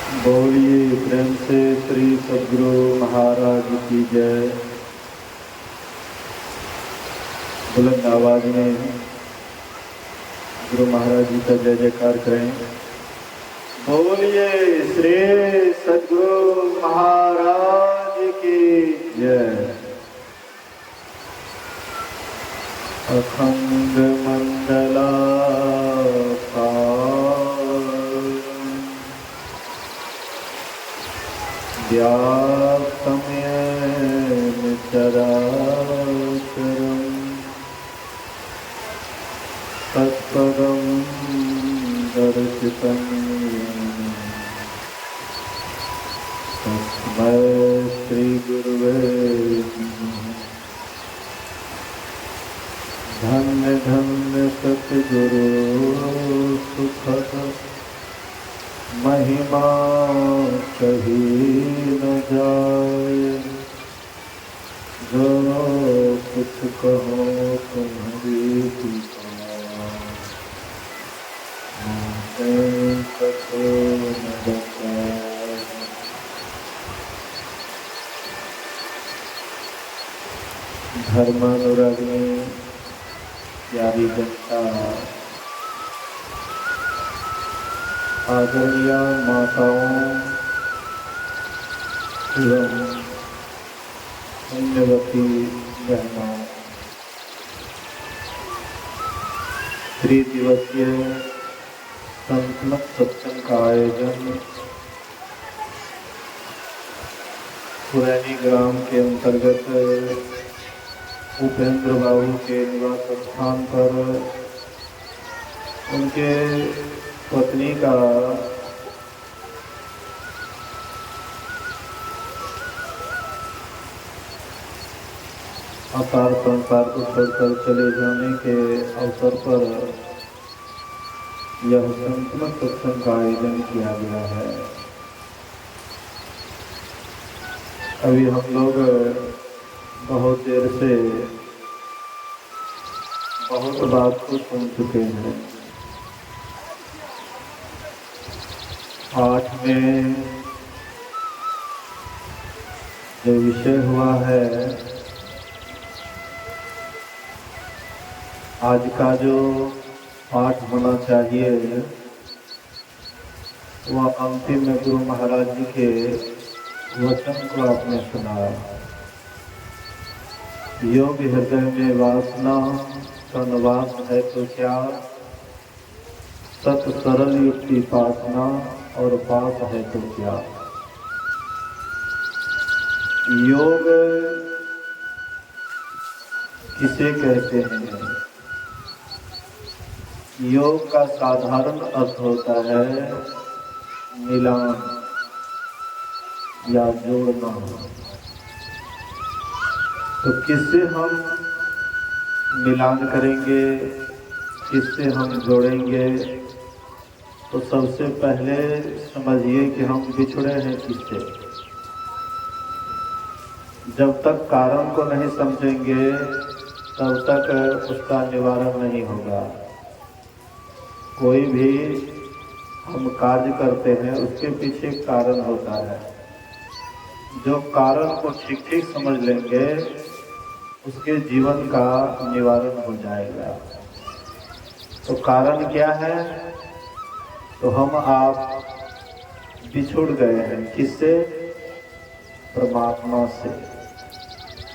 बोलिए प्रेम से श्री सद्गुरु महाराज की जय। बुलंद आवाज में गुरु महाराज जी का जय जयकार करें। बोलिए श्री सद्गुरु महाराज की जय। अखंड मंडला व्याप्तं येन चराचरं तत्पदं दर्शितं येन तस्मै श्रीगुरुवे नमः। धन्य धन्य सद्गुरु सुखद महिमा कही न जाए। जो कुछ कहो तुम्हारी कथो न बताए। धर्मानुरागी प्यारी जनता, आदरणीय माताओं एवं पुण्यवती बहनों, त्रिदिवसीय संतमत सत्संग का आयोजन पुरैनी ग्राम के अंतर्गत उपेंद्र बाबू के निवास स्थान पर उनके पत्नी का अकाल संसार को छोड़कर चले जाने के अवसर पर यह संतमत सत्संग का आयोजन किया गया है। अभी हम लोग बहुत देर से बहुत बात को सुन चुके हैं। पाठ में जो विषय हुआ है, आज का जो पाठ होना चाहिए वह अंतिम में गुरु महाराज जी के वचन को आपने सुना। योग हृदय में वासना का निवास है तो क्या, सत सरल युक्ति पासना और पाप है तो क्या। योग किसे कहते हैं? योग का साधारण अर्थ होता है मिलान या जोड़ना। तो किससे हम मिलान करेंगे, किससे हम जोड़ेंगे? तो सबसे पहले समझिए कि हम बिछड़े हैं किससे। जब तक कारण को नहीं समझेंगे तब तक उसका निवारण नहीं होगा। कोई भी हम कार्य करते हैं उसके पीछे कारण होता है। जो कारण को ठीक ठीक समझ लेंगे उसके जीवन का निवारण हो जाएगा। तो कारण क्या है? तो हम आप बिछुड़ गए हैं किससे? परमात्मा से,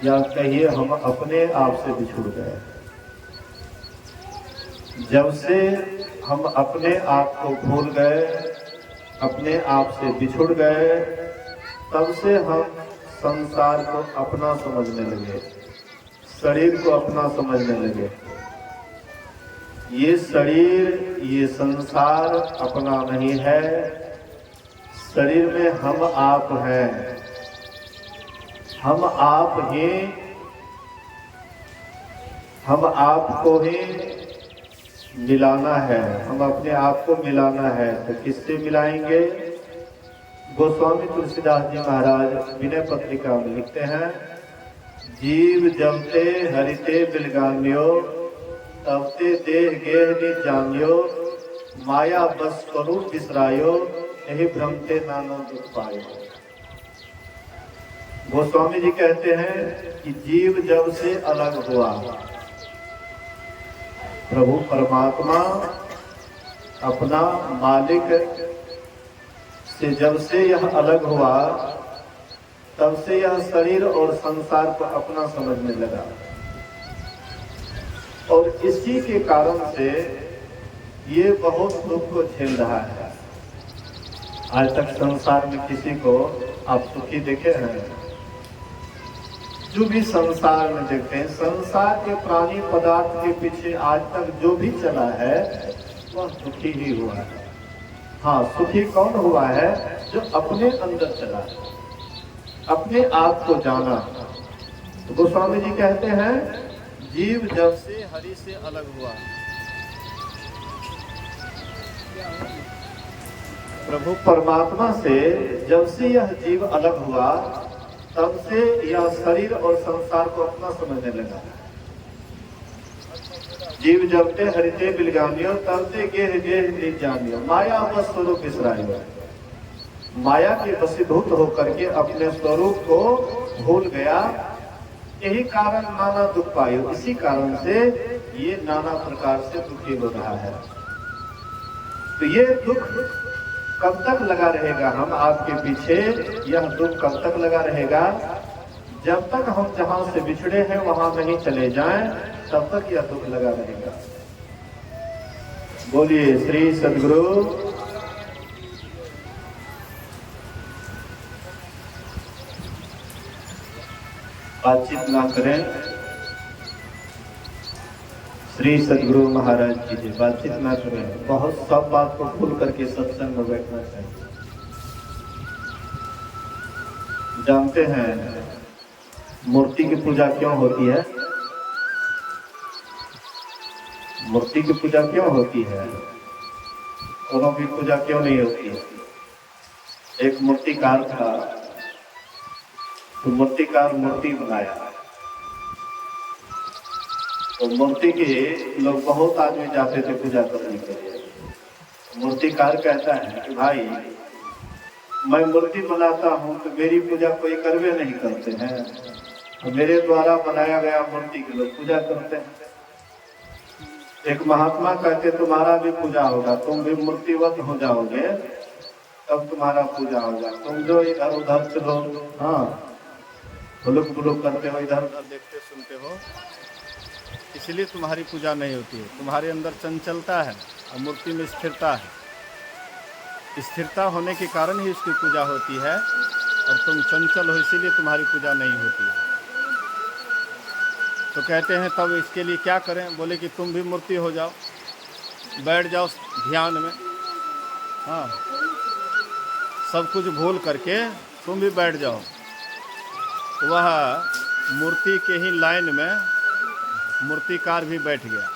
या कहिए हम अपने आप से बिछुड़ गए। जब से हम अपने आप को भूल गए, अपने आप से बिछुड़ गए, तब से हम संसार को अपना समझने लगे, शरीर को अपना समझने लगे। ये शरीर, ये संसार अपना नहीं है। शरीर में हम आप हैं। हम आप को ही मिलाना है। हम अपने आप को मिलाना है। तो किससे मिलाएंगे? गोस्वामी तुलसीदास जी महाराज विनय पत्रिका में लिखते हैं, जीव जमते हरिते बिलगान्यो, तबते देह गेह नि जान्यो, माया बस स्वरूप बिसरायो, यही भ्रमते नाना दुख पाए। गोस्वामी जी कहते हैं कि जीव जब से अलग हुआ, प्रभु परमात्मा अपना मालिक से जब से यह अलग हुआ, तब से यह शरीर और संसार को अपना समझने लगा, और इसी के कारण से ये बहुत दुख को झेल रहा है। आज तक संसार में किसी को आप सुखी देखे हैं? जो भी संसार में देखते हैं, संसार के प्राणी पदार्थ के पीछे आज तक जो भी चला है वह सुखी ही हुआ है। हाँ, सुखी कौन हुआ है? जो अपने अंदर चला है, अपने आप को जाना। तो गोस्वामी जी कहते हैं जीव जब से हरि से अलग हुआ, प्रभु परमात्मा से जब से यह जीव अलग हुआ, तब से यह शरीर और संसार को अपना समझने लगा। जीव जबते हरिते बिलगानियो, तब से गेह गेह निज जानियो, माया बस स्वरूप बिसराइयो। माया के वशीभूत होकर के अपने स्वरूप को भूल गया, यही कारण नाना दुख पायो। इसी कारण से ये नाना प्रकार से दुखी हो रहा है। तो ये दुख कब तक लगा रहेगा? हम आपके पीछे यह दुख कब तक लगा रहेगा? जब तक हम जहां से बिछड़े हैं वहां नहीं चले जाएं, तब तक यह दुख लगा रहेगा। बोलिए श्री सद्गुरु। बातचीत ना करें, श्री सद्गुरु महाराज जी से बातचीत ना करें। बहुत सब बात को भूल करके सत्संग में बैठना चाहिए। जानते हैं मूर्ति की पूजा क्यों होती है? मूर्ति की पूजा क्यों होती है? दोनों की पूजा क्यों नहीं होती है? एक मूर्तिकार था, तो मूर्तिकार मूर्ति बनाया, तो मूर्ति के लोग बहुत आदमी जाते थे पूजा करने के लिए। मूर्तिकार कहता है कि भाई मैं मूर्ति बनाता हूँ तो मेरी पूजा कोई करवे नहीं करते हैं, तो मेरे द्वारा बनाया गया मूर्ति के लोग पूजा करते हैं। एक महात्मा कहते तुम्हारा भी पूजा होगा, तुम भी मूर्तिवत हो जाओगे तब तुम्हारा पूजा होगा। तुम जो इधर उधर चलो, हाँ बुलुक बुलुक करते हो, इधर उधर देखते सुनते हो, इसलिए तुम्हारी पूजा नहीं होती है। तुम्हारे अंदर चंचलता है और मूर्ति में स्थिरता है। स्थिरता होने के कारण ही उसकी पूजा होती है, और तुम चंचल हो इसीलिए तुम्हारी पूजा नहीं होती है। तो कहते हैं तब इसके लिए क्या करें? बोले कि तुम भी मूर्ति हो जाओ, बैठ जाओ ध्यान में, हाँ सब कुछ भूल करके तुम भी बैठ जाओ। वह मूर्ति के ही लाइन में मूर्तिकार भी बैठ गया,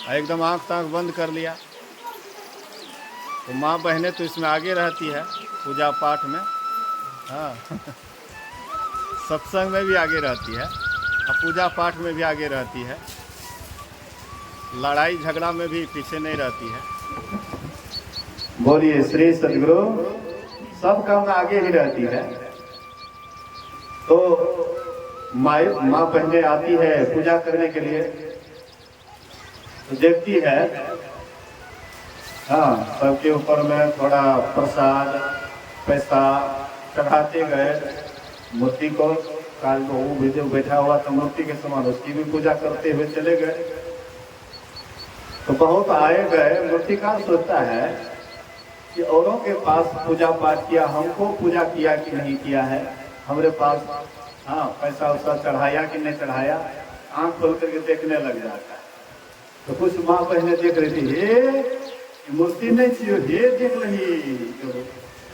एकदम आँख ताँख बंद कर लिया। तो माँ बहनें तो इसमें आगे रहती है पूजा पाठ में, हाँ सत्संग में भी आगे रहती है और पूजा पाठ में भी आगे रहती है, लड़ाई झगड़ा में भी पीछे नहीं रहती है। बोलिए श्री सद्गुरु। सब काम में आगे ही रहती है। तो माँ बहने आती है पूजा करने के लिए, तो देखती है हाँ सबके ऊपर में थोड़ा प्रसाद पैसा चढ़ाते गए मूर्ति को। काल को वो भी जो बैठा हुआ था मूर्ति के समान, उसकी भी पूजा करते हुए चले गए। तो बहुत आए गए। मूर्तिकार सोचता है कि औरों के पास पूजा पाठ किया, हमको पूजा किया कि नहीं किया है, हमारे पास हाँ पैसा उसका चढ़ाया कि नहीं चढ़ाया, आंख खोल करके देखने लग जाता है। तो कुछ माँ बहने देख रही थी, हे मूर्ति नहीं चाहिए, हे देख रही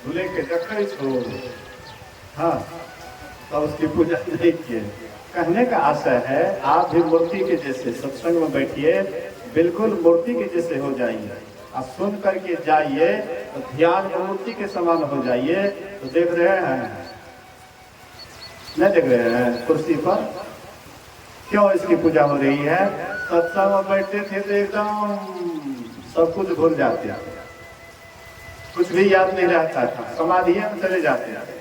भूले के चक्कर छो, हाँ तो उसकी पूजा नहीं किए। कहने का आशय है आप भी मूर्ति के जैसे सत्संग में बैठिए, बिल्कुल मूर्ति के जैसे हो जाइए, आप सुन करके जाइए तो ध्यान मूर्ति के समान हो जाइए। तो देख रहे हैं, नहीं देख रहे हैं कुर्सी पर क्यों इसकी पूजा हो रही है? सत्संग में बैठते थे तो एकदम सब कुछ भूल जाते हैं, कुछ भी याद नहीं रहता था, समाधि में चले जाते थे।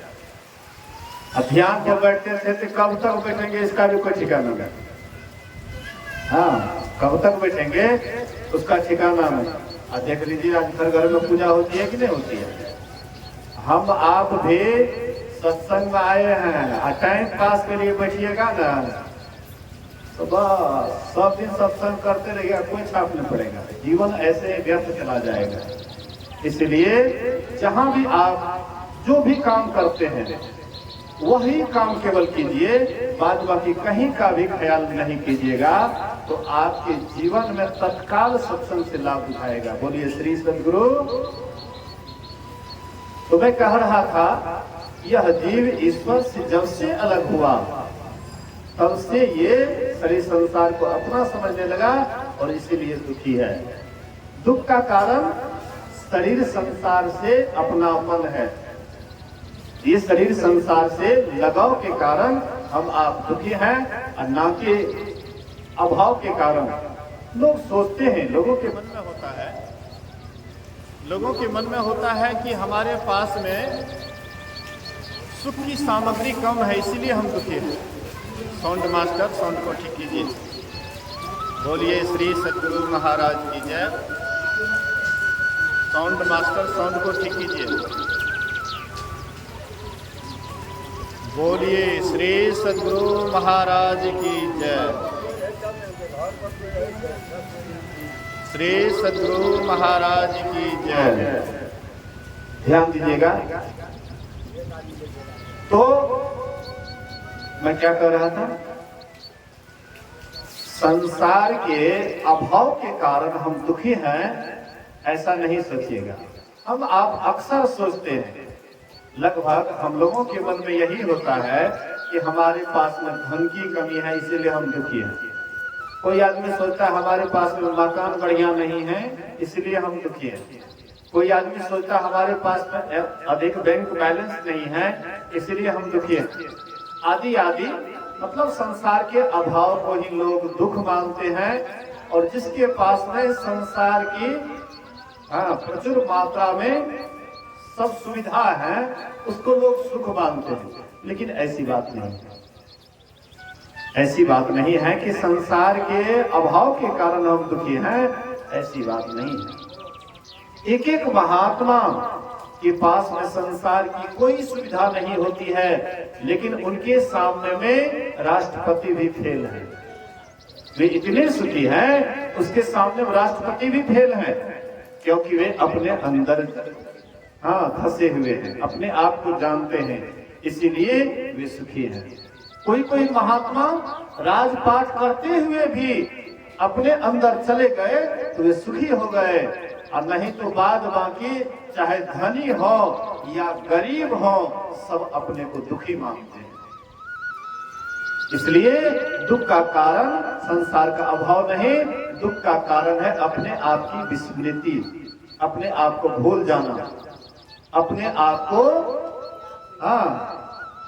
ध्यान पर बैठते थे तो कब तक बैठेंगे इसका भी कोई ठिकाना नहीं। हाँ, कब तक बैठेंगे उसका ठिकाना नहीं। और देख लीजिए आज घर में पूजा होती है कि नहीं होती है। हम आप भी सत्संग में आए हैं और टाइम पास के लिए बैठिएगा ना तो बस सब दिन सत्संग करते रहिएगा, कोई छाप नहीं पड़ेगा, जीवन ऐसे व्यर्थ चला जाएगा। इसलिए जहां भी आप जो भी काम करते हैं वही काम केवल कीजिए, बाद बाकी कहीं का भी ख्याल नहीं कीजिएगा, तो आपके जीवन में तत्काल सत्संग से लाभ उठाएगा। बोलिए श्री सद्गुरु। तो मैं कह रहा था यह जीव ईश्वर से जब से अलग हुआ तब से ये शरीर संसार को अपना समझने लगा और इसीलिए दुखी है। दुख का कारण शरीर संसार से अपनापन है। ये शरीर संसार से लगाव के कारण हम आप दुखी हैं और ना कि अभाव के कारण। लोग सोचते हैं, लोगों के मन में होता है कि हमारे पास में सुख की सामग्री कम है इसीलिए हम दुखी हैं। साउंड मास्टर साउंड को ठीक कीजिए। बोलिए श्री सद्गुरु महाराज की जय। साउंड मास्टर साउंड को ठीक कीजिए। बोलिए श्री सद्गुरु महाराज की जय। श्री सद्गुरु महाराज की जय। ध्यान दीजिएगा। तो मैं क्या कह रहा था, संसार के अभाव के कारण हम दुखी हैं ऐसा नहीं सोचिएगा। हम आप अक्सर सोचते हैं, लगभग हम लोगों के मन में यही होता है कि हमारे पास में धन की कमी है इसीलिए हम दुखी हैं। कोई आदमी सोचता है हमारे पास में मकान बढ़िया नहीं है इसलिए हम दुखी हैं। कोई आदमी सोचता है हमारे पास में अधिक बैंक बैलेंस नहीं है इसलिए हम दुखी हैं। आदि आदि मतलब संसार के अभाव को ही लोग दुख मानते हैं और जिसके पास में संसार की प्रचुर मात्रा में सब सुविधा है उसको लोग सुख मानते हैं। लेकिन ऐसी बात नहीं है। ऐसी बात नहीं है कि संसार के अभाव के कारण हम दुखी हैं, ऐसी बात नहीं है। एक एक महात्मा के पास में संसार की कोई सुविधा नहीं होती है लेकिन उनके सामने में राष्ट्रपति भी फेल है। वे इतने सुखी हैं उसके सामने राष्ट्रपति भी फेल है क्योंकि वे अपने अंदर फंसे हुए हैं, अपने आप को जानते हैं, इसीलिए वे सुखी हैं। कोई कोई महात्मा राजपाट करते हुए भी अपने अंदर चले गए तो वे सुखी हो गए, और नहीं तो बाद बाकी चाहे धनी हो या गरीब हो सब अपने को दुखी मानते हैं। इसलिए दुख का कारण संसार का अभाव नहीं, दुख का कारण है अपने आप की विस्मृति, अपने आप को भूल जाना, अपने आप को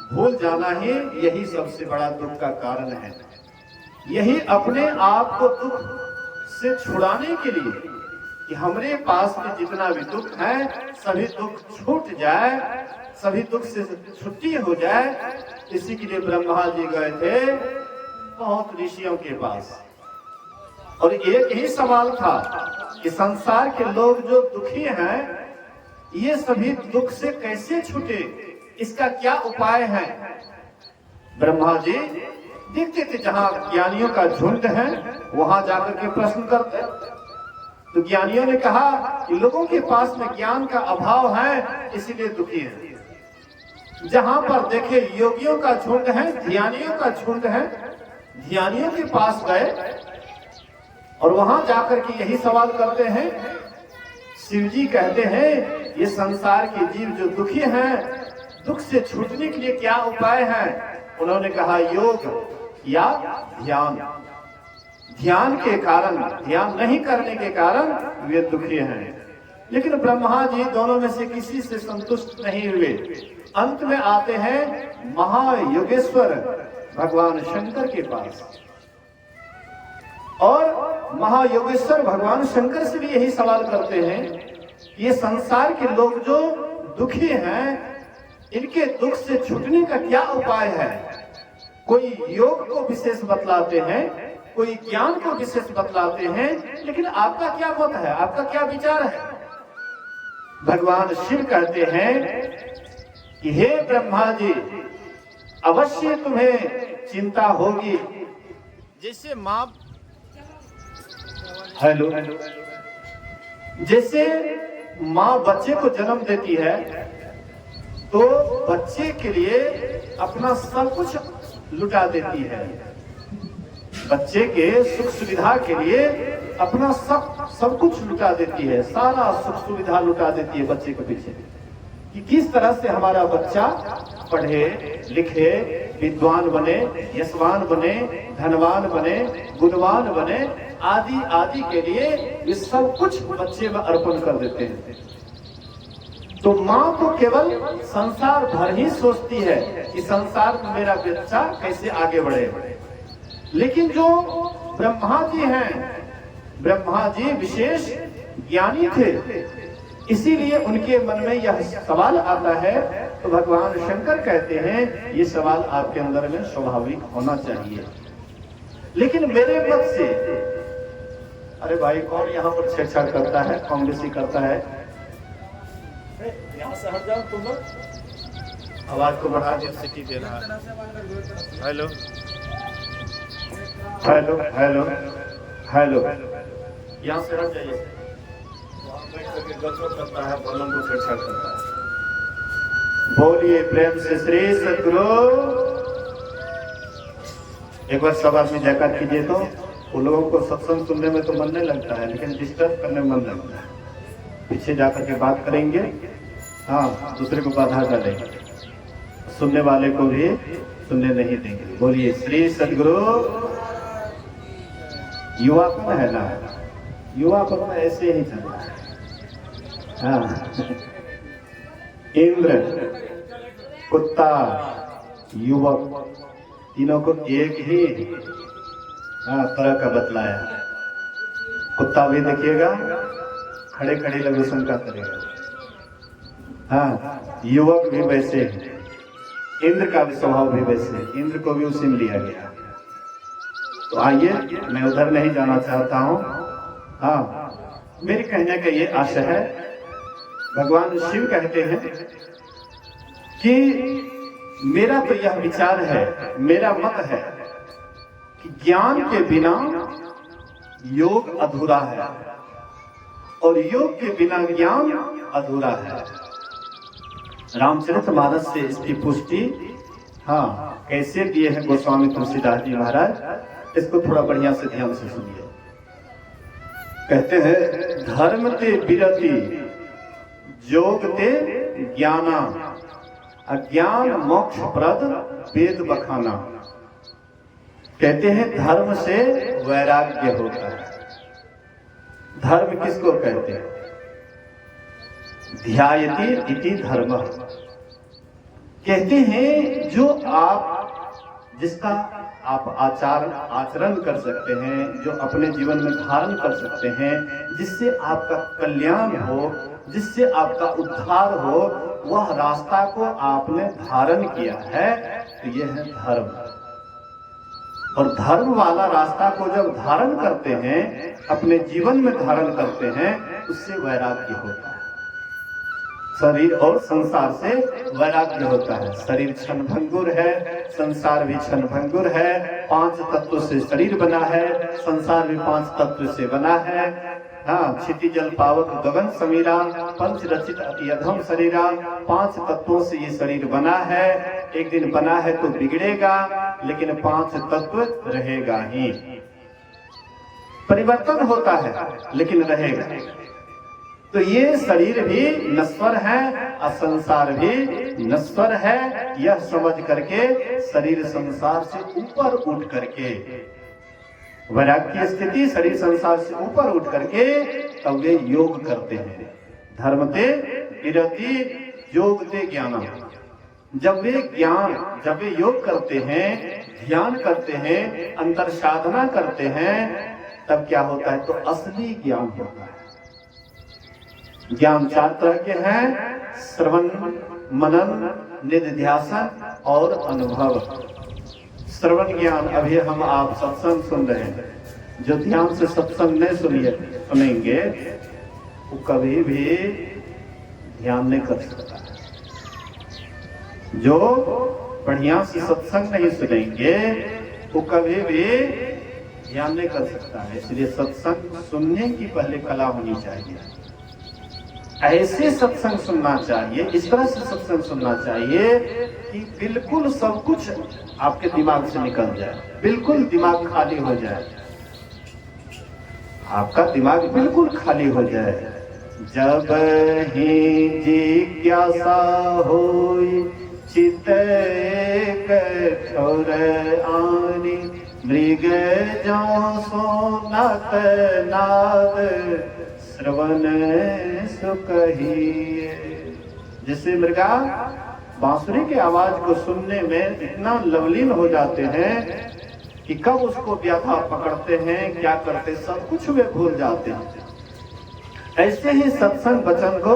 भूल जाना ही यही सबसे बड़ा दुख का कारण है। यही अपने आप को दुख से छुड़ाने के लिए कि हमारे पास में जितना भी दुख है सभी दुख छूट जाए, सभी दुख से छुट्टी हो जाए, इसी के लिए ब्रह्मा जी गए थे बहुत ऋषियों के पास और एक ही सवाल था कि संसार के लोग जो दुखी हैं ये सभी दुख से कैसे छूटे, इसका क्या उपाय है। ब्रह्मा जी देखते थे जहां ज्ञानियों का झुंड है वहां जाकर के प्रश्न करते, तो ज्ञानियों ने कहा कि लोगों के पास में ज्ञान का अभाव है इसीलिए दुखी है। जहां पर देखे योगियों का झुंड है, ध्यानियों का झुंड है, ध्यानियों के पास गए और वहां जाकर के यही सवाल करते हैं। शिव जी कहते हैं ये संसार के जीव जो दुखी हैं दुख से छूटने के लिए क्या उपाय है। उन्होंने कहा योग या ध्यान। ध्यान के कारण, ध्यान नहीं करने के कारण वे दुखी हैं। लेकिन ब्रह्मा जी दोनों में से किसी से संतुष्ट नहीं हुए। अंत में आते हैं महायोगेश्वर भगवान शंकर के पास और महायोगेश्वर भगवान शंकर से भी यही सवाल करते हैं ये संसार के लोग जो दुखी हैं, इनके दुख से छूटने का क्या उपाय है। कोई योग को विशेष बतलाते हैं, कोई ज्ञान को विशेष बतलाते हैं, लेकिन आपका क्या मत है, आपका क्या विचार है। भगवान शिव कहते हैं कि हे ब्रह्मा जी, अवश्य तुम्हें चिंता होगी। जैसे माँ जैसे माँ बच्चे को जन्म देती है तो बच्चे के लिए अपना सब कुछ लुटा देती है। बच्चे के सुख सुविधा के लिए अपना सब कुछ लुटा देती है, सारा सुख सुविधा लुटा देती है बच्चे के पीछे, कि किस तरह से हमारा बच्चा पढ़े लिखे, विद्वान बने, यशवान बने, धनवान बने, गुणवान बने, आदि आदि के लिए ये सब कुछ बच्चे में अर्पण कर देते हैं। तो माँ तो केवल संसार भर ही सोचती है कि संसार में मेरा बच्चा कैसे आगे बढ़े। लेकिन जो ब्रह्मा जी हैं, ब्रह्मा जी विशेष ज्ञानी थे, इसीलिए उनके मन में यह सवाल आता है। तो भगवान शंकर कहते हैं ये सवाल आपके अंदर में स्वाभाविक होना चाहिए। लेकिन मेरे मत से, अरे भाई कौन यहाँ पर छेड़छाड़ करता है, कांग्रेसी करता है, यहाँ से हट जाओ तुम लोग, आवाज को बढ़ा के सिटी दे रहा है। हेलो हेलो हेलो हेलो, यहाँ से हट जाइए। गजब करता है, बोलों को छेड़छाड़ करता है। बोलिए प्रेम से श्री सद्गुरु। एक बार सब आदमी जयकार कीजिए। तो उन लोगों को सत्संग सुनने में तो मन नहीं लगता है, लेकिन डिस्टर्ब करने में मन लगता है। पीछे जाकर के बात करेंगे, हाँ, दूसरे को बाधा डालेंगे, सुनने वाले को भी सुनने नहीं देंगे। बोलिए श्री सद्गुरु। युवा कौन है ना, युवा को ऐसे ही चलता है। हाँ, इंद्र, कुत्ता, युवक, तीनों को एक ही तरह का बतलाया। कुत्ता भी देखिएगा खड़े खड़े लगे शंका करेगा। हाँ, युवक भी वैसे है, इंद्र का भी स्वभाव भी वैसे, इंद्र को भी उसी में लिया गया। तो आइए, मैं उधर नहीं जाना चाहता हूँ। हाँ, मेरे कहने का ये आशय है, भगवान शिव कहते हैं कि मेरा तो यह विचार है, मेरा मत है कि ज्ञान के बिना योग अधूरा है और योग के बिना ज्ञान अधूरा है। रामचरितमानस से इसकी पुष्टि हाँ कैसे दिए हैं गोस्वामी तुलसीदास जी महाराज, इसको थोड़ा बढ़िया से ध्यान से सुनिए। कहते हैं धर्म ते विरति योग ते ज्ञाना, अज्ञान मोक्ष प्रद वेद बखाना। कहते हैं धर्म से वैराग्य होता है। धर्म किसको कहते हैं? ध्यायति इति धर्म। कहते हैं जो जिसका आप आचरण कर सकते हैं, जो अपने जीवन में धारण कर सकते हैं, जिससे आपका कल्याण हो, जिससे आपका उद्धार हो, वह रास्ता को आपने धारण किया है, तो यह है धर्म। और धर्म वाला रास्ता को जब धारण करते हैं, अपने जीवन में धारण करते हैं, उससे वैराग्य होता है। शरीर और संसार से वैराग्य होता है। शरीर क्षणभंगुर है, संसार भी क्षणभंगुर है। 5 तत्व से शरीर बना है, संसार भी 5 तत्व से बना है। हाँ, क्षिति जल पावक गगन समीरा, पंच रचित अति अधम शरीरा। 5 तत्वों से ये शरीर बना है। एक दिन बना है तो बिगड़ेगा, लेकिन 5 तत्व रहेगा ही। परिवर्तन होता है लेकिन रहेगा। तो ये शरीर भी नश्वर है और संसार भी नश्वर है। यह समझ करके शरीर संसार से ऊपर उठ करके, वैराग्य की स्थिति शरीर संसार से ऊपर उठ करके तब वे योग करते हैं। धर्म ते विरति योग ते ज्ञान। जब वे योग करते हैं, ध्यान करते हैं, अंतर साधना करते हैं, तब क्या होता है? तो असली ज्ञान होता है। ज्ञान 4 तरह के हैं, श्रवण, मनन, निधिध्यासन और अनुभव। श्रवण ज्ञान, अभी हम आप सत्संग सुन रहे हैं, जो ध्यान से सत्संग नहीं सुनेंगे वो कभी भी ध्यान नहीं कर सकता। जो बढ़िया से सत्संग नहीं सुनेंगे वो कभी भी ध्यान नहीं कर सकता है। इसलिए सत्संग सुनने की पहले कला होनी चाहिए। ऐसे सत्संग सुनना चाहिए, इस तरह से सत्संग सुनना चाहिए कि बिल्कुल सब कुछ आपके दिमाग से निकल जाए, बिल्कुल दिमाग खाली हो जाए, आपका दिमाग बिल्कुल खाली हो जाए। जब ही जिज्ञासा होई चित कठोर आनी, मृग जो सोनत नाद श्रवण सुकहिए। जैसे मृगा बांसुरी की आवाज को सुनने में इतना लवलीन हो जाते हैं कि कब उसको व्याधा पकड़ते हैं, क्या करते, सब कुछ वे भूल जाते हैं। ऐसे ही सत्संग वचन को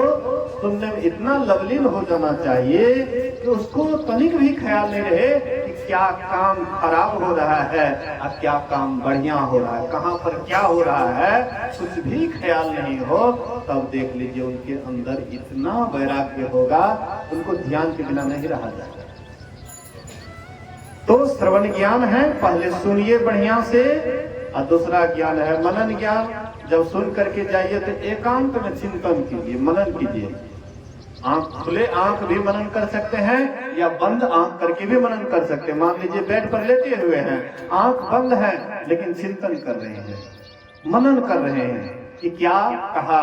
सुनने में इतना लवलीन हो जाना चाहिए कि उसको तनिक भी ख्याल नहीं रहे कि क्या काम खराब हो रहा है और क्या काम बढ़िया हो रहा है, कहाँ पर क्या हो रहा है, कुछ भी ख्याल नहीं हो। तब देख लीजिए उनके अंदर इतना वैराग्य होगा, उनको ध्यान के बिना नहीं रहा जाएगा। तो श्रवण ज्ञान है, पहले सुनिए बढ़िया से, और दूसरा ज्ञान है मनन ज्ञान। जब सुन करके जाइए तो एकांत में चिंतन कीजिए, मनन कीजिए। आंख खुले आंख भी मनन कर सकते हैं या बंद आंख करके भी मनन कर सकते हैं। मान लीजिए बेड पर लेटे हुए हैं, आंख बंद है लेकिन चिंतन कर रहे हैं, मनन कर रहे हैं कि क्या कहा,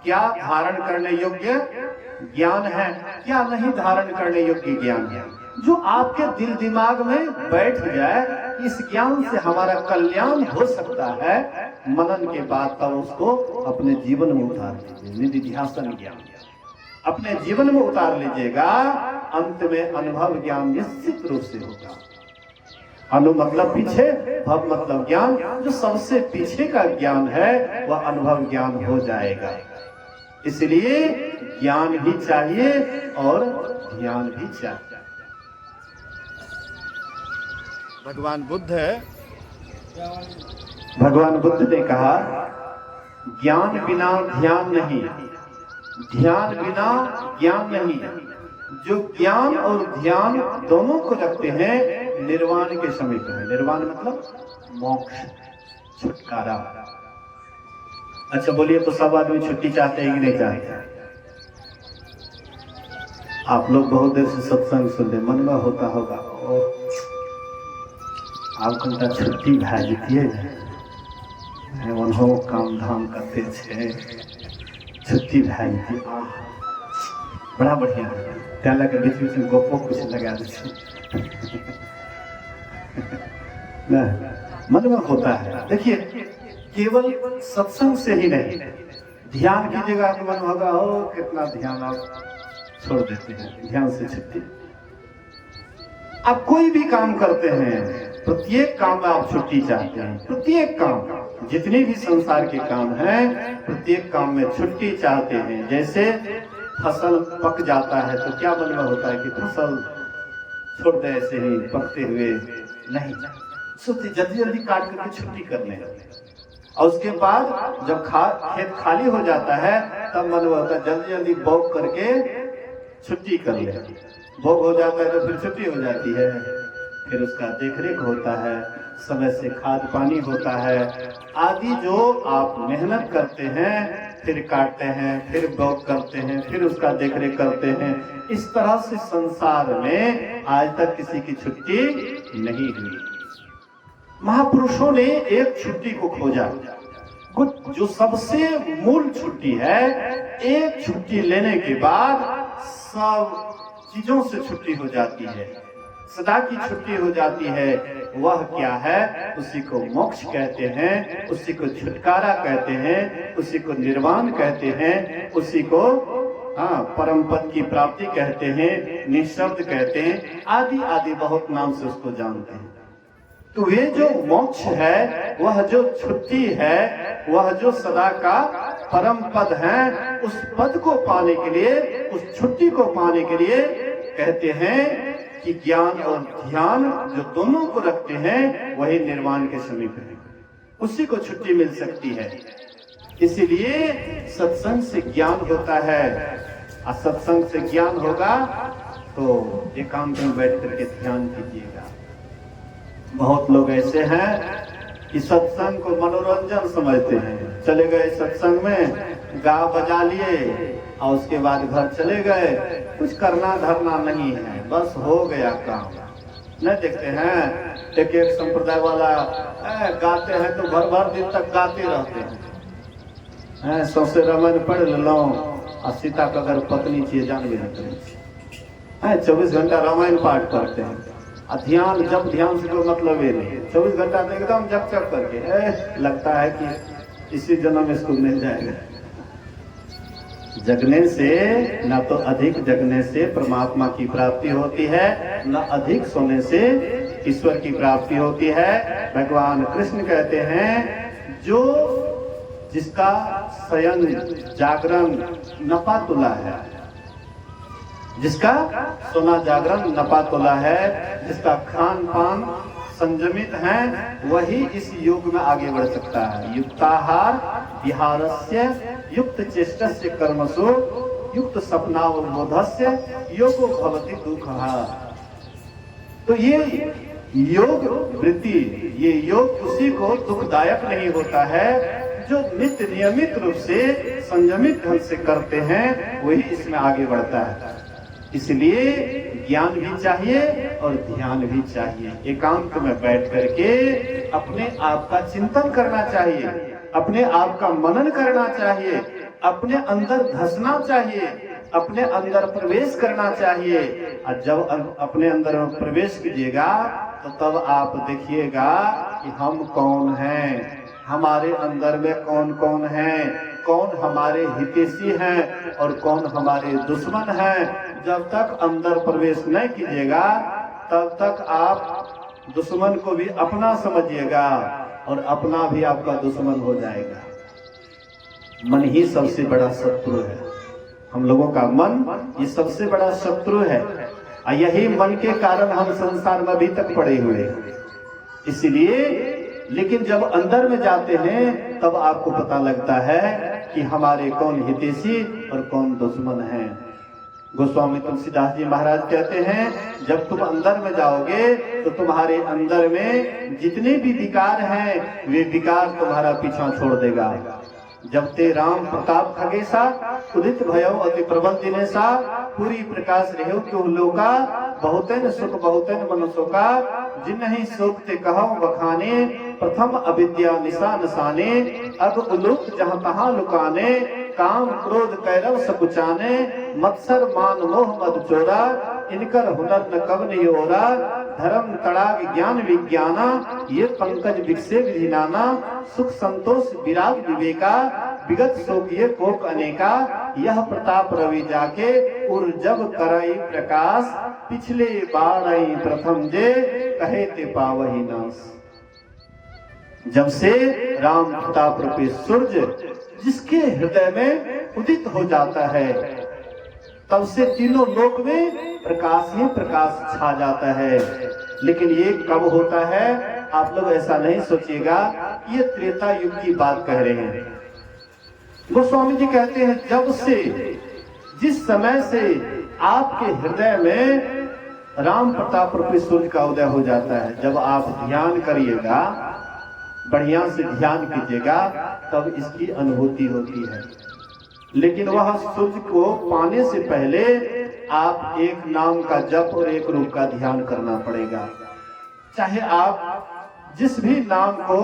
क्या धारण करने योग्य ज्ञान है, क्या नहीं धारण करने योग्य ज्ञान है। जो आपके दिल दिमाग में बैठ जाए, इस ज्ञान से हमारा कल्याण हो सकता है, मनन के बाद तब उसको अपने जीवन में उतार लीजिए। निधिध्यासन ज्ञान अपने जीवन में उतार लीजिएगा, अंत में अनुभव ज्ञान निश्चित रूप से होगा। अनु मतलब पीछे, भव मतलब ज्ञान। जो सबसे पीछे का ज्ञान है वह अनुभव ज्ञान हो जाएगा। इसलिए ज्ञान भी चाहिए और ध्यान भी चाहिए। भगवान बुद्ध ने कहा, ज्ञान बिना ध्यान नहीं, ध्यान बिना ज्ञान नहीं। जो ज्ञान और ध्यान दोनों को रखते हैं निर्वाण के समीप है। निर्वाण मतलब मोक्ष, छुटकारा। अच्छा बोलिए, तो सब आदमी छुट्टी चाहते हैं कि नहीं चाहते? आप लोग बहुत देर से सत्संग सुन रहे, मन में होता होगा आप घंटा छुट्टी भै जतिए, ओनहो काम धाम करते छे, छुट्टी भै जतिए, बड़ा बढ़िया है। त्या लगे बीच बीच में गप्पो कुछ लगा दे मन में होता है। देखिए, केवल सत्संग से ही नहीं, ध्यान कीजिएगा तो मन होगा, ओ कितना ध्यान आप छोड़ देते हैं, ध्यान से छुट्टी। आप कोई भी काम करते हैं, प्रत्येक काम में आप छुट्टी चाहते हैं। प्रत्येक काम, जितने भी संसार के काम हैं, प्रत्येक काम में छुट्टी चाहते हैं। जैसे फसल पक जाता है तो क्या मन में होता है कि फसल छोड़ दे, ऐसे ही पकते हुए नहीं, सोचते जल्दी जल्दी काट करके छुट्टी करने। और उसके बाद जब खेत खाली हो जाता है तब मन में होता है जल्दी जल्दी बौग करके छुट्टी कर ले। भोग हो जाता है तो फिर छुट्टी हो जाती है, फिर उसका देखरेख होता है, समय से खाद पानी होता है आदि। जो आप मेहनत करते हैं, फिर काटते हैं, फिर बौग करते हैं, फिर उसका देखरेख करते हैं। इस तरह से संसार में आज तक किसी की छुट्टी नहीं हुई। महापुरुषों ने एक छुट्टी को खोजा, जो सबसे मूल छुट्टी है। एक छुट्टी लेने के बाद सब चीजों से छुट्टी हो जाती है, सदा की छुट्टी हो जाती है। वह क्या है? उसी को मोक्ष कहते हैं, उसी को छुटकारा कहते हैं, उसी को निर्वाण कहते हैं, उसी को परम पद की प्राप्ति कहते हैं, निःशब्द कहते हैं, आदि आदि बहुत नाम से उसको जानते हैं। तो वे जो मोक्ष है, वह जो छुट्टी है, वह जो सदा का परम पद है, उस पद को पाने के लिए, उस छुट्टी को पाने के लिए कहते हैं कि ज्ञान और ध्यान जो दोनों को रखते हैं वही निर्वाण के समीप है, उसी को छुट्टी मिल सकती है। इसीलिए सत्संग से ज्ञान होता है, और सत्संग से ज्ञान होगा तो एकांत में बैठ करके ध्यान कीजिएगा। बहुत लोग ऐसे हैं कि सत्संग को मनोरंजन समझते हैं, चले गए सत्संग में, गा बजा लिए और उसके बाद घर चले गए, कुछ करना धरना नहीं है, बस हो गया काम। नहीं देखते हैं एक संप्रदाय वाला गाते हैं तो भर भर दिन तक गाते रहते हैं, सौसे रामायण पढ़ लो और सीता का अगर पत्नी चाहिए जान भी नहीं, 24 घंटा रामायण पाठ करते हैं, ध्यान जब ध्यान से कोई मतलब ही नहीं, 24 घंटा तो एकदम जग जग करके लगता है कि इसी जन्म इसको मिल जाएगा। जगने से न तो अधिक जगने से परमात्मा की प्राप्ति होती है, न अधिक सोने से ईश्वर की प्राप्ति होती है। भगवान कृष्ण कहते हैं जो जिसका शयन जागरण नपा तुला है, जिसका सोना जागरण नपा तोला है, जिसका खान पान संयमित है, वही इस योग में आगे बढ़ सकता है। युक्ताहार विहारस्य युक्त चेष्टस्य कर्मसु युक्त सपनावबोधस्य योगो भवति दुःखः। तो ये योग वृत्ति, ये योग उसी को दुखदायक नहीं होता है जो नित्य नियमित रूप से संयमित ढंग से करते हैं, वही इसमें आगे बढ़ता है। इसलिए ज्ञान भी चाहिए और ध्यान भी चाहिए। एकांत में बैठ करके अपने आप का चिंतन करना चाहिए, अपने आप का मनन करना चाहिए, अपने अंदर धंसना चाहिए, अपने अंदर प्रवेश करना चाहिए। और जब अपने अंदर प्रवेश कीजिएगा तो तब आप देखिएगा कि हम कौन हैं, हमारे अंदर में कौन कौन है, कौन हमारे हितैषी हैं और कौन हमारे दुश्मन हैं। जब तक अंदर प्रवेश नहीं कीजिएगा तब तक आप दुश्मन को भी अपना समझिएगा और अपना भी आपका दुश्मन हो जाएगा। मन ही सबसे बड़ा शत्रु है, हम लोगों का मन ये सबसे बड़ा शत्रु है, और यही मन के कारण हम संसार में अभी तक पड़े हुए हैं। इसलिए लेकिन जब अंदर में जाते हैं तब आपको पता लगता है कि हमारे कौन हितैषी और कौन दुश्मन हैं। गोस्वामी तुलसीदास जी महाराज कहते हैं जब तुम अंदर में जाओगे तो तुम्हारे अंदर में जितने भी विकार हैं वे विकार तुम्हारा पीछा छोड़ देगा। जब ते राम प्रताप खगेसा उदित भयो अति प्रबल दिनेसा पूरी प्रकाश रेहु क्यों लोका बहुतन सुख बहुतन मनुष्यों का जिन्हीं सोखते कहो बखाने प्रथम अविद्या निशा नसाने अब उलुक जहाँ तहाँ लुकाने काम क्रोध कैरव सकुचाने मत्सर मान मोह मद चोरा इनकर हुनर न कब नहीं ओरा धर्म तड़ाग ज्ञान विज्ञाना ये पंकज विकसे विधिनाना सुख संतोष विराग विवेका विगत शोक ये कोक अनेका यह प्रताप रवि जाके उर जब करई प्रकाश पिछले बार आई प्रथम जे कहे ते पावही नास। जब से राम प्रताप रूपी सूर्य जिसके हृदय में उदित हो जाता है तब से तीनों लोक में प्रकाश ही प्रकाश छा जाता है। लेकिन ये कब होता है आप लोग ऐसा नहीं सोचिएगा, ये त्रेता युग की बात कह रहे हैं। गोस्वामी जी कहते हैं जब से जिस समय से आपके हृदय में राम प्रताप रूपी सूर्य का उदय हो जाता है, जब आप ध्यान करिएगा, बढ़िया से ध्यान कीजिएगा, तब इसकी अनुभूति होती है। लेकिन वह सूर्य को पाने से पहले आप एक नाम का जप और एक रूप का ध्यान करना पड़ेगा। चाहे आप जिस भी नाम को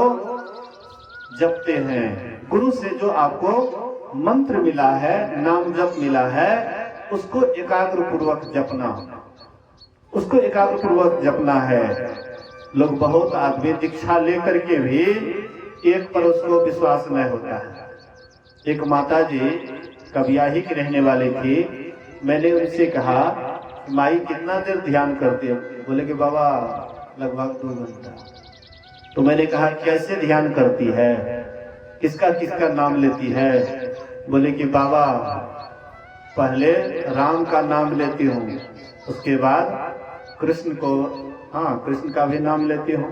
जपते हैं, गुरु से जो आपको मंत्र मिला है, नाम जप मिला है, उसको एकाग्र पूर्वक जपना, उसको एकाग्र पूर्वक जपना है। लोग बहुत आदमी दीक्षा लेकर के भी एक पर उसको विश्वास नहीं होता है। एक माता जी कबियाही की रहने वाली थी, मैंने उनसे कहा माई कितना देर ध्यान करती है? बोले कि बाबा लगभग 2 घंटा। तो मैंने कहा कैसे ध्यान करती है? किसका किसका नाम लेती है? बोले कि बाबा पहले राम का नाम लेती हूँ, उसके बाद कृष्ण को, हाँ कृष्ण का भी नाम लेती हूँ।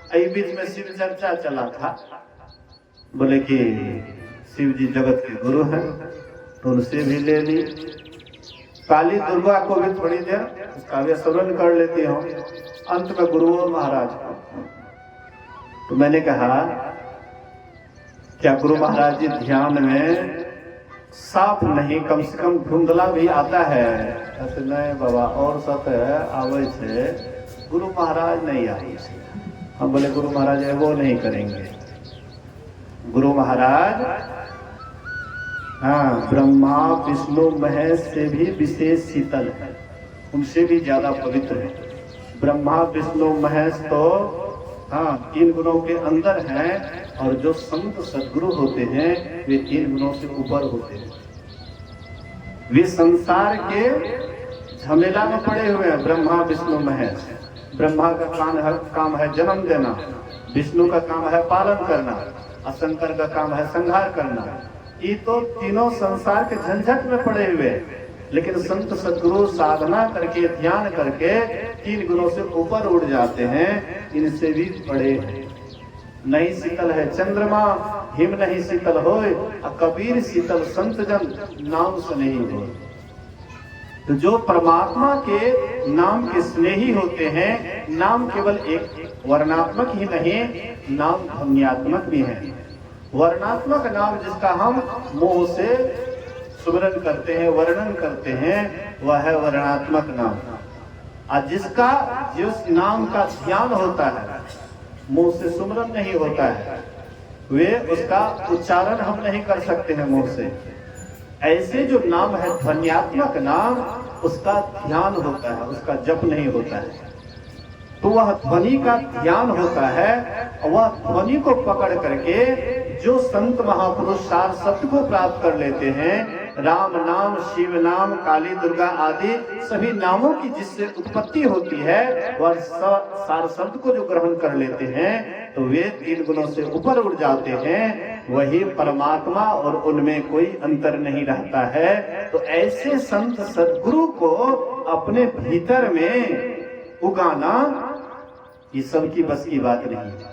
अभी बीच में शिव चर्चा चला था, बोले कि शिव जी जगत के गुरु हैं, तो उनसे भी ले ली। काली दुर्गा को भी थोड़ी देर उसका भी स्मरण कर लेती हूँ। अंत में गुरु महाराज को, तो मैंने कहा क्या गुरु महाराज जी ध्यान में साफ नहीं, कम से कम धुंधला भी आता है? ऐसे नहीं बाबा, और सब आवे छे, गुरु महाराज नहीं आए। हम बोले गुरु महाराज है वो नहीं करेंगे। गुरु महाराज हाँ ब्रह्मा विष्णु महेश से भी विशेष शीतल है, उनसे भी ज्यादा पवित्र है। ब्रह्मा विष्णु महेश तो हाँ 3 गुणों के अंदर हैं, और जो संत सद्गुरु होते हैं वे 3 गुणों से ऊपर होते हैं। वे संसार के झमेला में पड़े हुए हैं। ब्रह्मा विष्णु महेश, ब्रह्मा का काम है जन्म देना, विष्णु का काम है पालन करना, और शंकर का काम है संहार करना। ये तो तीनों संसार के झंझट में पड़े हुए हैं, लेकिन संत सद्गुरु साधना करके ध्यान करके 3 गुणों से ऊपर उड़ जाते हैं, इनसे भी बड़े हैं। नहीं शीतल है चंद्रमा, हिम नहीं शीतल होए, कबीर शीतल संत जन नाम स्नेही हो। तो जो परमात्मा के नाम के स्नेही होते हैं, नाम केवल एक वर्णात्मक ही नहीं, नाम ध्वन्यात्मक भी है। वर्णात्मक नाम जिसका हम मुंह से सुमरन करते हैं, वर्णन करते हैं, वह है वर्णात्मक नाम। और जिसका जिस नाम का ध्यान होता है, मुंह से सुमरन नहीं होता है, वे उसका उच्चारण हम नहीं कर सकते हैं मुंह से। ऐसे जो नाम है ध्वन्यात्मक नाम, उसका ध्यान होता है, उसका जप नहीं होता है। तो वह ध्वनि का ध्यान होता है, और वह ध्वनि को पकड़ करके जो संत महापुरुष सार सत्य को प्राप्त कर लेते हैं, राम नाम, शिव नाम, काली दुर्गा आदि सभी नामों की जिससे उत्पत्ति होती है, वह सार शब्द को जो ग्रहण कर लेते हैं, तो वे 3 गुणों से ऊपर उड़ जाते हैं। वही परमात्मा, और उनमें कोई अंतर नहीं रहता है। तो ऐसे संत सद्गुरु को अपने भीतर में उगाना ये सबकी बस की बात नहीं है।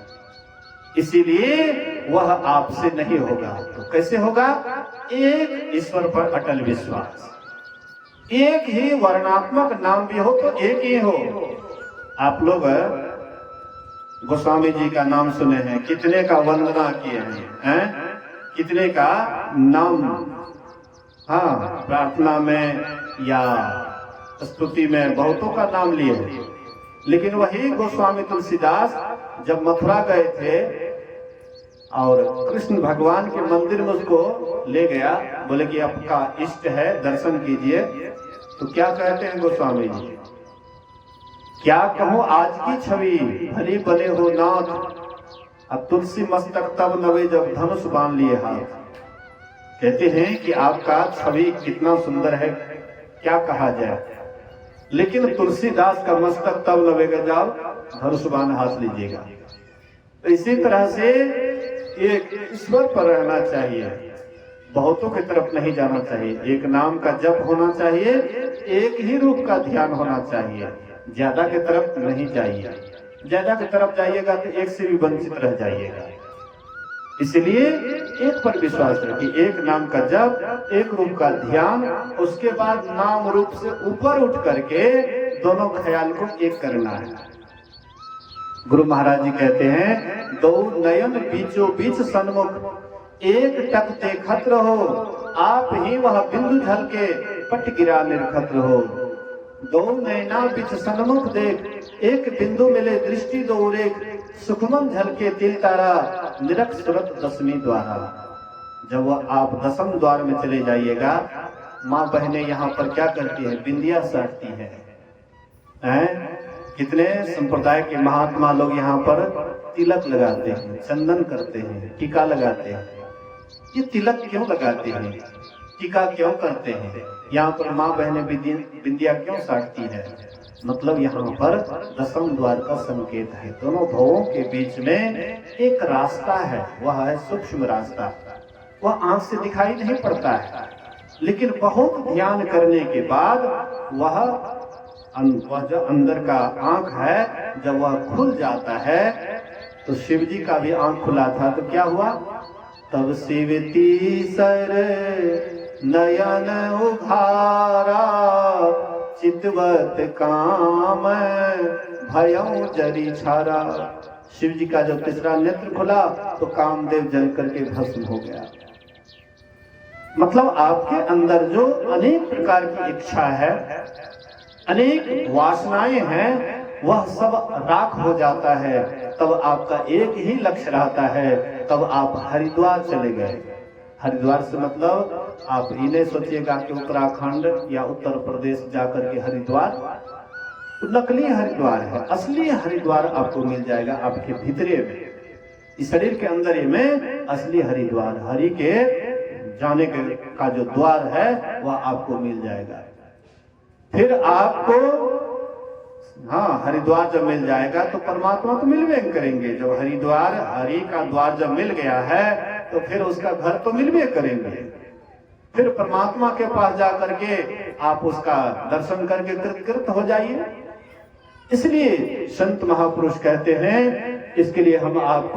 इसीलिए वह आपसे नहीं होगा। तो कैसे होगा? एक ईश्वर पर अटल विश्वास, एक ही वर्णात्मक नाम भी हो तो एक ही हो। आप लोग गोस्वामी जी का नाम सुने हैं, कितने का वंदना किए हैं, कितने का नाम हाँ प्रार्थना में या स्तुति में बहुतों का नाम लिए हैं। लेकिन वही गोस्वामी तुलसीदास जब मथुरा गए थे और कृष्ण भगवान के मंदिर में उसको ले गया, बोले कि आपका इष्ट है दर्शन कीजिए, तो क्या कहते हैं गोस्वामी जी, क्या कहूं आज की छवि भली बने हो नाथ, अब तुलसी मस्तक तब नवे जब धनुष बांध लिए हाथ। कहते हैं कि आपका छवि कितना सुंदर है, क्या कहा जाए। लेकिन तुलसीदास का मस्तक तब नवेगा जब धनुष बांध हाथ लीजिएगा। तो इसी तरह से एक ईश्वर पर रहना चाहिए, बहुतों की तरफ नहीं जाना चाहिए। एक नाम का जप होना चाहिए, एक ही रूप का ध्यान होना चाहिए, ज्यादा की तरफ नहीं चाहिए। ज्यादा की तरफ जाइएगा तो एक से भी वंचित रह जाइएगा। इसलिए एक पर विश्वास रखिए, एक नाम का जप, एक रूप का ध्यान, उसके बाद नाम रूप से ऊपर उठ करके दोनों ख्याल को एक करना है। गुरु महाराज जी कहते हैं, दो नयन बीचों बीच सन्मुख, एक टक देखत रहो, आप ही वह बिंदु झलके पट गिरा निर्खत रहो। दो नैना बीच सन्मुख देख, एक बिंदु मिले दृष्टि दो रेख, सुखमन झलके तिल तारा, निरख सुरत दसवीं द्वारा। जब वह आप 10वें द्वार में चले जाइएगा, माँ बहनें यहाँ पर क्या करती है, बिंदिया साटती है। कितने संप्रदाय के महात्मा लोग यहाँ पर तिलक लगाते हैं, चंदन करते हैं, टीका लगाते हैं। ये तिलक क्यों लगाते हैं, टीका क्यों करते हैं? यहाँ पर माँ बहनें बिंदिया क्यों साटती है? मतलब यहाँ पर दसम द्वार का संकेत है। दोनों भवों के बीच में एक रास्ता है, वह है सूक्ष्म रास्ता। वह आंख से दिखाई नहीं पड़ता है, लेकिन बहुत ध्यान करने के बाद वह जो अंदर का आंख है, जब वह खुल जाता है, तो शिव जी का भी आंख खुला था, तो क्या हुआ? तब शिव तीसर नयन उघारा, चितवत काम भयं जरी छारा। शिव जी का जब तीसरा नेत्र खुला तो कामदेव जल करके भस्म हो गया। मतलब आपके अंदर जो अनेक प्रकार की इच्छा है, अनेक वासनाएं हैं, वह सब राख हो जाता है। तब आपका एक ही लक्ष्य रहता है, तब आप हरिद्वार चले गए। हरिद्वार से मतलब आप ये नहीं सोचिएगा कि उत्तराखंड या उत्तर प्रदेश जाकर के हरिद्वार, नकली हरिद्वार है। असली हरिद्वार आपको मिल जाएगा आपके भीतरे में, इस शरीर के अंदर में असली हरिद्वार, हरि के जाने का जो द्वार है वह आपको मिल जाएगा। फिर आपको हरिद्वार जब मिल जाएगा तो परमात्मा तो मिलवे करेंगे। जब हरिद्वार, हरि का द्वार जब मिल गया है तो फिर उसका घर तो मिलवे करेंगे। फिर परमात्मा के पास जाकर के आप उसका दर्शन करके कृतकृत हो जाइए। इसलिए संत महापुरुष कहते हैं, इसके लिए हम आप